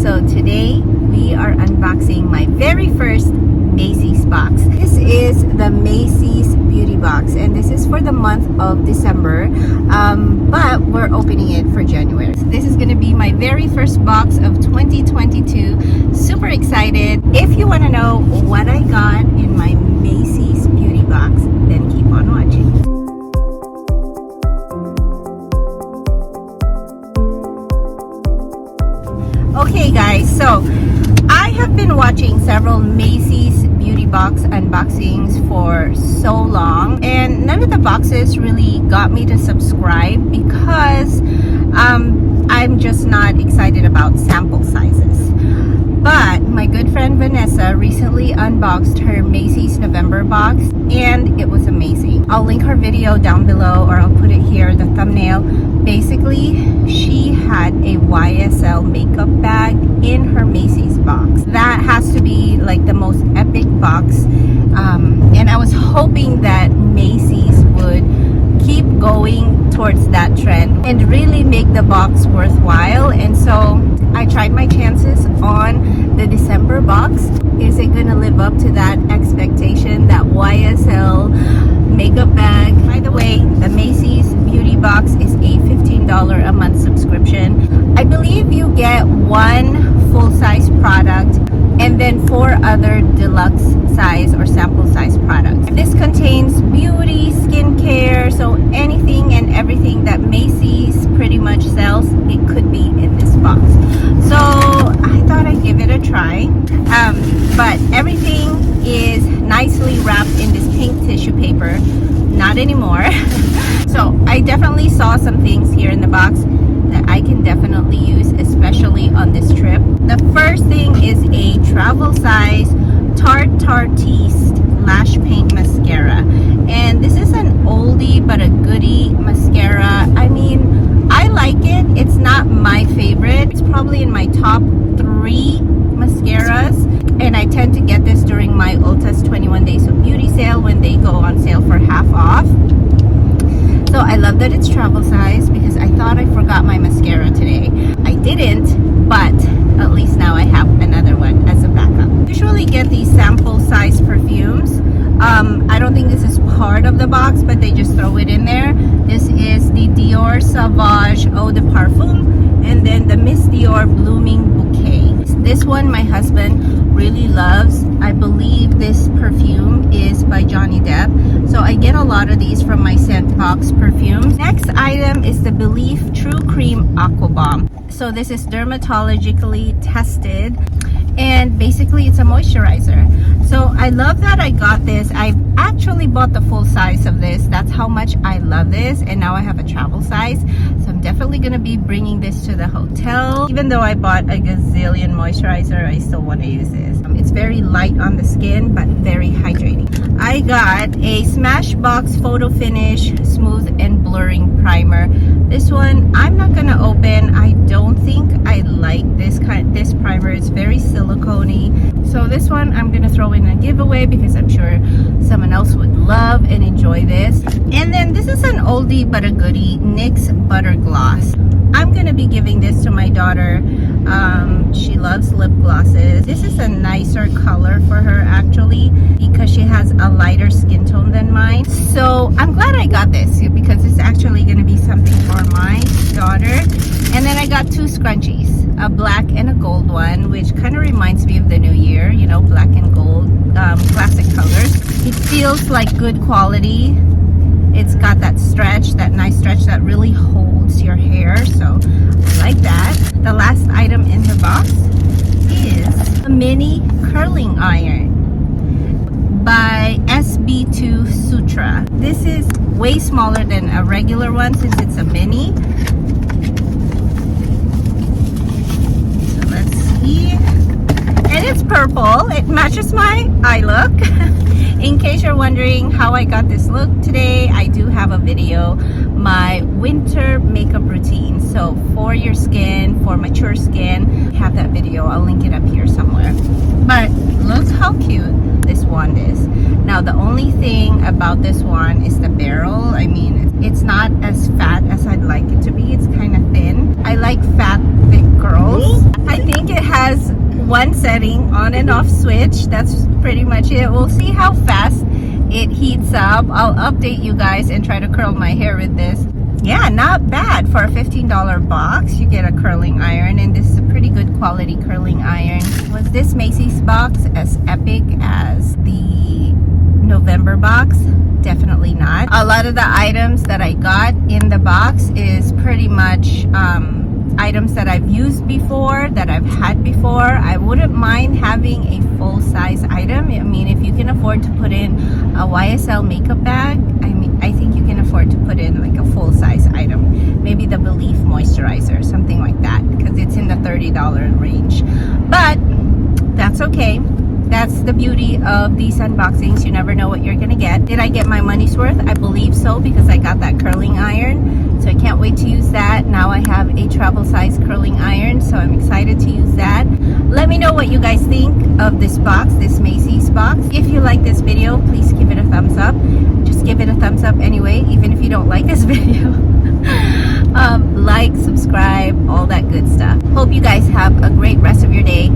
So today we are unboxing my very first Macy's box. This is the Macy's beauty box and this is for the month of December, but we're opening it for January. So this is going to be my very first box of 2022. Super excited. If you want to know what I got in my Macy's beauty box, then keep on watching. Okay guys, so I have been watching several Macy's beauty box unboxings for so long and none of the boxes really got me to subscribe because I'm just not excited about sample sizes. But my good friend Vanessa recently unboxed her Macy's November box and it was amazing. I'll link her video down below or I'll put it here, the thumbnail. Basically, she had a YSL makeup bag in her Macy's box. That has to be like the most epic box. And I was hoping that Macy's would keep going towards that trend and really make the box worthwhile. And so I tried my chances on the December box. Is it going to live up to that expectation, that YSL makeup bag? By the way, the Macy's beauty box is a $15 a month subscription. I believe you get one full-size product and then 4 other deluxe size or sample size products. This contains beauty, skincare, so anything and everything that Macy's pretty much sells, it could be in this box. So I thought I'd give it a try. But everything is nicely wrapped in this pink tissue paper. Not anymore. So I definitely saw some things here in the box that I can definitely use, especially on this trip. The first thing is a travel size Tarteiste lash paint mascara, and this is an oldie but a goodie mascara. I mean, I like it. It's not my favorite. It's probably in my top 3 mascaras, and I tend to get this during my Ulta's 21 days of beauty sale when they go on sale for half off. So I love that it's travel size because I thought I forgot my mascara today. I didn't, but at least now I have another one as a backup. Usually get these sample size perfumes. I don't think this is part of the box, but they just throw it in there. This is the Dior Sauvage Eau de Parfum and then the Miss Dior Blooming Bouquet. This one my husband really loves. I believe this perfume is by Johnny Depp. So I get a lot of these from my scent box perfumes. Next item is the Belief True Cream Aqua Bomb. So this is dermatologically tested and basically it's a moisturizer. So I love that I got this. I actually bought the full size of this. That's how much I love this, and now I have a travel size. So I'm definitely going to be bringing this to the hotel. Even though I bought a gazillion moisturizer, I still want to use this. It's very light on the skin but very hydrating. I got a Smashbox Photo Finish Smooth and Blurring Primer. This one I'm not going to open. I don't think I like this primer. It's very silicone-y. So this one I'm going to throw in a giveaway because I'm sure someone else would love and enjoy this. And then this is an oldie but a goodie, NYX Butter Gloss. I'm going to be giving this to my daughter. She loves lip glosses. This is a nicer color for her actually because she has a lighter skin tone than mine. So I'm glad I got this because it's actually going to be something for my daughter. And then I got 2 scrunchies, a black and a gold one, which kind of reminds me of the new year, you know, black and gold, classic colors. It feels like good quality. It's got that stretch, that nice stretch that really holds your hair. So I like that. The last item in the box is a mini curling iron by SB2 Sutra. This is way smaller than a regular one since it's a mini. So let's see. And it's purple. It matches my eye look. In case you're wondering how I got this look today, I do have a video, my winter makeup routine. So for your skin, for mature skin, I have that video. I'll link it up here somewhere. But look how cute this wand is. Now the only thing about this one is the barrel. I mean, it's not as fat as I'd like it to be. It's kind of thin. I like fat, thick girls. I think it has one setting, on and off switch. That's pretty much it. We'll see how fast it heats up. I'll update you guys and try to curl my hair with this. Yeah, not bad. For a $15 box, you get a curling iron, and this is a pretty good quality curling iron. Was this Macy's box as epic as the November box? Definitely not. A lot of the items that I got in the box is pretty much items that I've used before, that I've had before. I wouldn't mind having a full-size item. I mean, if you can afford to put in a YSL makeup bag, I think you can afford to put in like a full-size item. Maybe the Belief moisturizer, something like that, because it's in the $30 range. But that's okay. That's the beauty of these unboxings. You never know what you're gonna get. Did I get my money's worth? I believe so, because I got that curling iron. So I can't wait to use that. Now I have a travel size curling iron, so I'm excited to use that. Let me know what you guys think of this box, this Macy's box. If you like this video, please give it a thumbs up. Just give it a thumbs up anyway, even if you don't like this video. Like, subscribe, all that good stuff. Hope you guys have a great rest of your day.